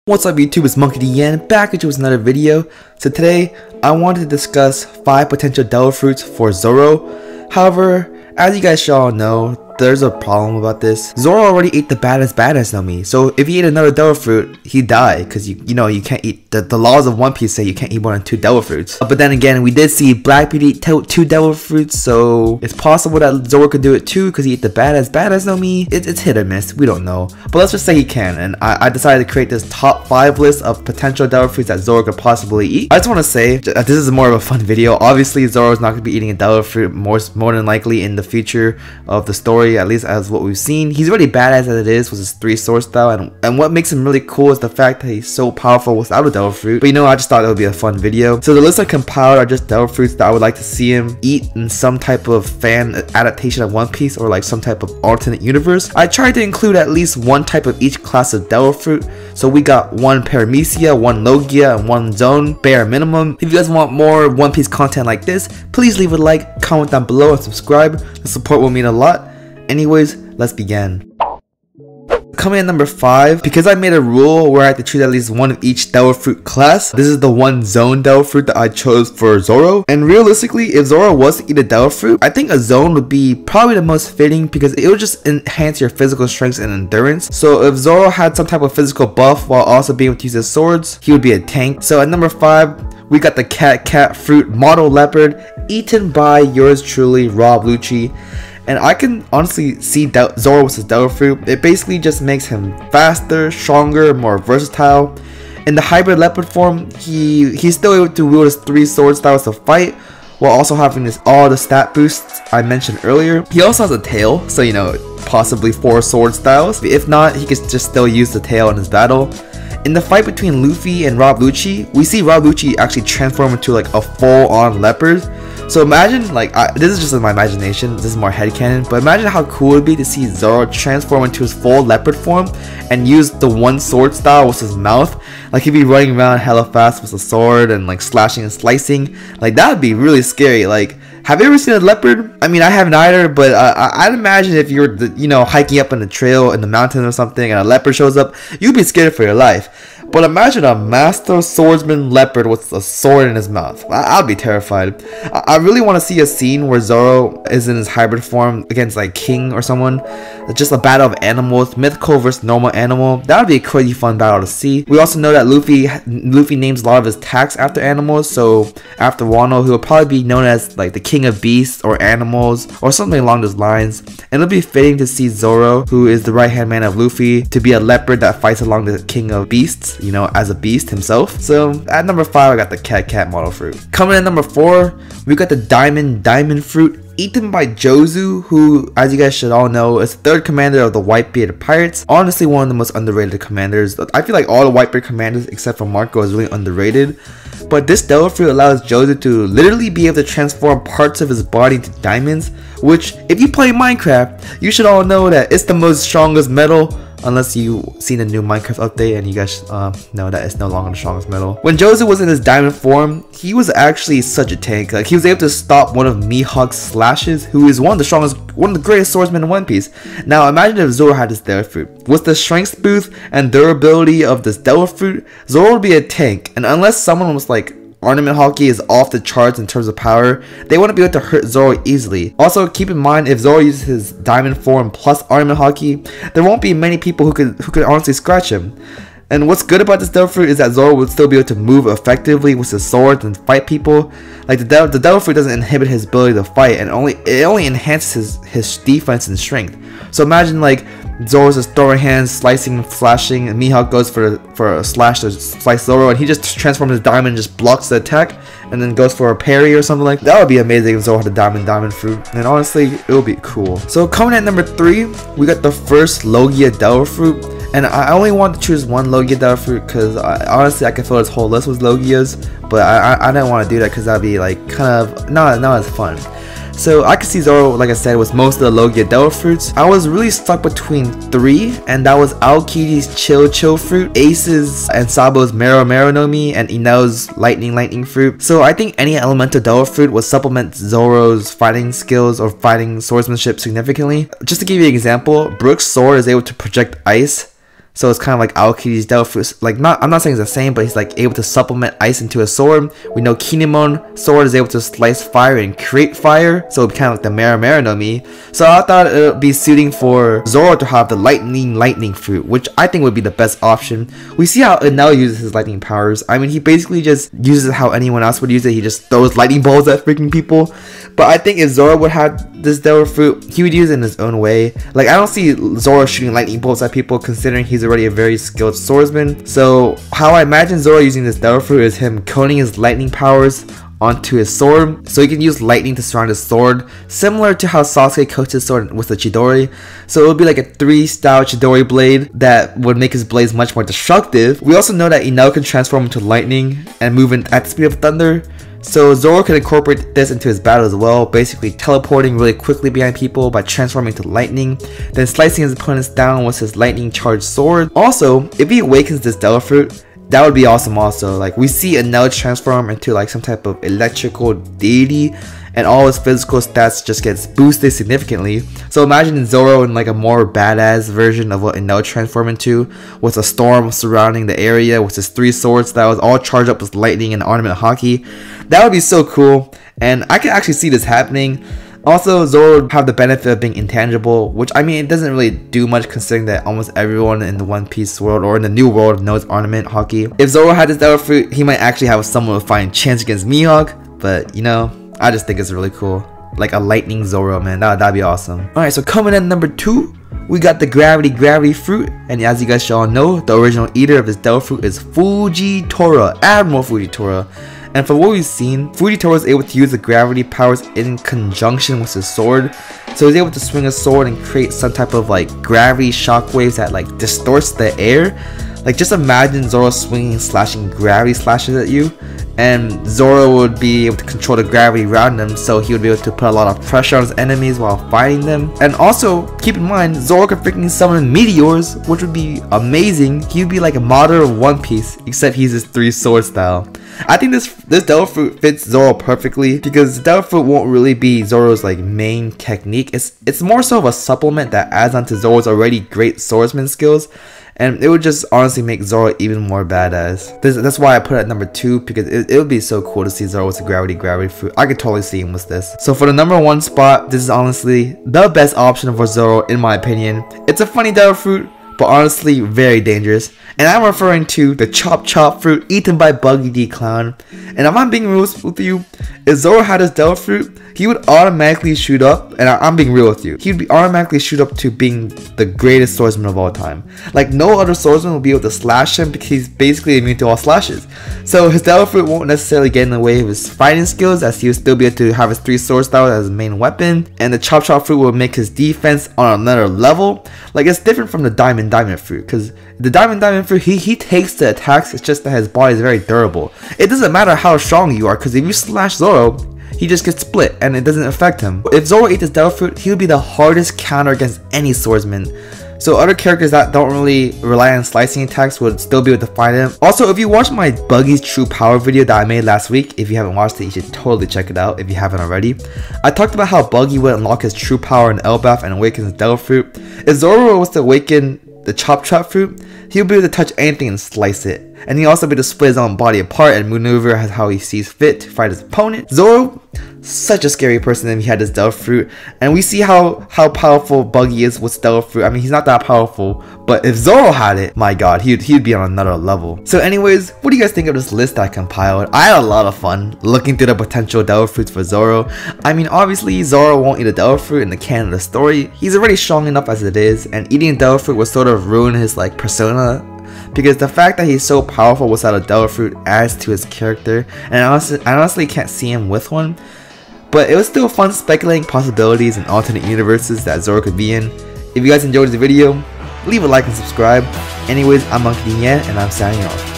What's up YouTube, it's Monkey D and back at you with another video. So today, I wanted to discuss 5 potential devil fruits for Zoro. However, as you guys should all know, there's a problem about this. Zoro already ate the baddest no mi, so if he ate another devil fruit, he'd die, because you can't eat, the laws of One Piece say you can't eat more than 2 devil fruits. But then again, we did see Blackbeard eat 2 devil fruits, so it's possible that Zoro could do it too, because he ate the baddest no mi. It's hit or miss, we don't know. But let's just say he can, and I decided to create this top 5 list of potential devil fruits that Zoro could possibly eat. I just want to say, this is more of a fun video. Obviously, Zoro's not going to be eating a devil fruit more than likely in the future of the story, at least as what we've seen. He's already badass as it is with his 3 sword style, and what makes him really cool is the fact that he's so powerful without a devil fruit. But you know, I just thought it would be a fun video. So the list I compiled are just devil fruits that I would like to see him eat in some type of fan adaptation of One Piece, or like some type of alternate universe. I tried to include at least 1 type of each class of devil fruit. So we got 1 Paramecia, 1 Logia, and 1 Zone, bare minimum. If you guys want more One Piece content like this, please leave a like, comment down below, and subscribe. The support will mean a lot. Anyways, let's begin. Coming in number 5, because I made a rule where I have to choose at least 1 of each devil fruit class, this is the 1 Zone devil fruit that I chose for Zoro. And realistically, if Zoro was to eat a devil fruit, I think a Zone would be probably the most fitting, because it would just enhance your physical strength and endurance. So if Zoro had some type of physical buff while also being able to use his swords, he would be a tank. So at number 5, we got the cat fruit model leopard, eaten by yours truly, Rob Lucci. And I can honestly see Zoro with his devil fruit. It basically just makes him faster, stronger, more versatile. In the hybrid leopard form, he's still able to wield his 3 sword styles to fight, while also having all the stat boosts I mentioned earlier. He also has a tail, so you know, possibly 4 sword styles. If not, he could just still use the tail in his battle. In the fight between Luffy and Rob Lucci, we see Rob Lucci actually transform into like a full-on leopard. So imagine, like, this is just in my imagination, this is more headcanon, but imagine how cool it would be to see Zoro transform into his full leopard form and use the 1 sword style with his mouth. Like, he'd be running around hella fast with a sword and like slashing and slicing. Like, that would be really scary. Like, have you ever seen a leopard? I mean, I haven't either, but I'd imagine if you were, hiking up on a trail in the mountain or something and a leopard shows up, you'd be scared for your life. But imagine a master swordsman leopard with a sword in his mouth. I'd be terrified. I really want to see a scene where Zoro is in his hybrid form against like King or someone. Just a battle of animals, mythical versus normal animal. That would be a crazy fun battle to see. We also know that Luffy names a lot of his attacks after animals. So after Wano, he will probably be known as like the King of Beasts or Animals or something along those lines. And it'll be fitting to see Zoro, who is the right hand man of Luffy, to be a leopard that fights along the King of Beasts, you know, as a beast himself. So at number 5, I got the cat model fruit. Coming in number 4, we got the diamond fruit, eaten by Jozu, who, as you guys should all know, is the 3rd commander of the Whitebeard Pirates. Honestly, one of the most underrated commanders. I feel like all the Whitebeard commanders except for Marco is really underrated. But this devil fruit allows Jozu to literally be able to transform parts of his body into diamonds, which, if you play Minecraft, you should all know that it's the most strongest metal. Unless you seen the new Minecraft update and you guys know that it's no longer the strongest metal. When Jozu was in his diamond form, he was actually such a tank. Like, he was able to stop one of Mihawk's slashes, who is one of the greatest swordsmen in One Piece. Now imagine if Zoro had this devil fruit. With the strength boost and durability of this devil fruit, Zoro would be a tank. And unless someone was like, Ornament Hockey is off the charts in terms of power, they wouldn't be able to hurt Zoro easily. Also, keep in mind, if Zoro uses his diamond form plus Ornament Hockey, there won't be many people who could honestly scratch him. And what's good about this devil fruit is that Zoro would still be able to move effectively with his swords and fight people. Like, the devil fruit doesn't inhibit his ability to fight, and it only enhances his defense and strength. So imagine like Zoro's just throwing hands, slicing, flashing, and Mihawk goes for a slash to slice Zoro, and he just transforms his diamond and just blocks the attack, and then goes for a parry or something like that. That would be amazing if Zoro had a diamond fruit, and honestly, it would be cool. So coming at number 3, we got the first Logia devil fruit. And I only want to choose 1 Logia devil fruit because honestly I can fill this whole list with Logias, but I didn't want to do that because that'd be like kind of not as fun. So I could see Zoro, like I said, with most of the Logia Devil Fruits. I was really stuck between 3, and that was Aokiri's Chill Fruit, Ace's and Sabo's Mero no Mi, and Ineo's Lightning Fruit. So I think any elemental Devil Fruit would supplement Zoro's fighting skills or fighting swordsmanship significantly. Just to give you an example, Brook's sword is able to project ice. So it's kind of like Aokiri's Devil Fruit. Like, I'm not saying it's the same, but he's like able to supplement ice into a sword. We know Kinemon's sword is able to slice fire and create fire. So it's kind of like the Mero no Mi. So I thought it would be suiting for Zoro to have the Lightning Fruit, which I think would be the best option. We see how Enel uses his lightning powers. I mean, he basically just uses it how anyone else would use it. He just throws lightning bolts at freaking people. But I think if Zoro would have this Devil Fruit, he would use it in his own way. Like, I don't see Zoro shooting lightning bolts at people, considering he's already a very skilled swordsman. So how I imagine Zoro using this Devil Fruit is him coning his lightning powers onto his sword, so he can use lightning to surround his sword, similar to how Sasuke coats his sword with the Chidori. So it would be like a 3-style Chidori blade that would make his blades much more destructive. We also know that Enel can transform into lightning and move at the speed of thunder. So Zoro can incorporate this into his battle as well, basically teleporting really quickly behind people by transforming to lightning, then slicing his opponents down with his lightning charged sword. Also, if he awakens this Devil Fruit, that would be awesome also. Like, we see Enel transform into like some type of electrical deity, and all his physical stats just gets boosted significantly. So imagine Zoro in like a more badass version of what Enel transformed into, with a storm surrounding the area with his 3 swords that was all charged up with lightning and ornament hockey. That would be so cool, and I can actually see this happening. Also, Zoro would have the benefit of being intangible, which, I mean, it doesn't really do much considering that almost everyone in the One Piece world or in the new world knows ornament hockey. If Zoro had this Devil Fruit, he might actually have a somewhat fine chance against Mihawk, but you know, I just think it's really cool. Like a lightning Zoro, man, that'd be awesome. Alright, so coming in number 2, we got the Gravity Fruit, and as you guys should all know, the original eater of this Devil Fruit is Fujitora, Admiral Fujitora. And for what we've seen, Fujitora is able to use the gravity powers in conjunction with his sword. So he's able to swing a sword and create some type of like gravity shockwaves that like distorts the air. Like, just imagine Zoro swinging, slashing gravity slashes at you, and Zoro would be able to control the gravity around him, so he would be able to put a lot of pressure on his enemies while fighting them. And also, keep in mind, Zoro could freaking summon meteors, which would be amazing. He would be like a model of One Piece, except he's his 3 sword style. I think this Devil Fruit fits Zoro perfectly, because Devil Fruit won't really be Zoro's like main technique. It's more so of a supplement that adds on to Zoro's already great swordsman skills, and it would just honestly make Zoro even more badass. That's why I put it at number 2, because it would be so cool to see Zoro with a Gravity Fruit. I could totally see him with this. So for the number 1 spot, this is honestly the best option for Zoro in my opinion. It's a funny Devil Fruit, but honestly very dangerous. And I'm referring to the Chop Fruit eaten by Buggy D Clown. And if I'm being real with you, if Zoro had his Devil Fruit, he would automatically shoot up, and I'm being real with you, he'd be automatically shoot up to being the greatest swordsman of all time. Like, no other swordsman will be able to slash him, because he's basically immune to all slashes. So his Devil Fruit won't necessarily get in the way of his fighting skills, as he will still be able to have his 3 sword style as his main weapon. And the Chop Fruit will make his defense on another level. Like, it's different from the Diamond Fruit, because the Diamond Fruit, he takes the attacks. It's just that his body is very durable. It doesn't matter how strong you are, because if you slash Zoro, he just gets split and it doesn't affect him. If Zoro ate this Devil Fruit, he would be the hardest counter against any swordsman. So other characters that don't really rely on slicing attacks would still be able to fight him. Also, if you watch my Buggy's True Power video that I made last week, if you haven't watched it, you should totally check it out if you haven't already. I talked about how Buggy would unlock his true power in Elbaf and awaken his Devil Fruit. If Zoro was to awaken the Chop Fruit, he'll be able to touch anything and slice it. And he'll also be able to split his own body apart and maneuver as how he sees fit to fight his opponent. Zoro, such a scary person if he had this Devil Fruit. And we see how powerful Buggy is with Devil Fruit. I mean, he's not that powerful, but if Zoro had it, my god, he'd be on another level. So anyways, what do you guys think of this list I compiled? I had a lot of fun looking through the potential Devil Fruits for Zoro. I mean, obviously, Zoro won't eat a Devil Fruit in the canon of the story. He's already strong enough as it is, and eating a Devil Fruit would sort of ruin his like persona, because the fact that he's so powerful without a Devil Fruit adds to his character, and I honestly can't see him with one. But it was still fun speculating possibilities and alternate universes that Zoro could be in. If you guys enjoyed this video, leave a like and subscribe. Anyways, I'm Monkey D, and I'm signing off.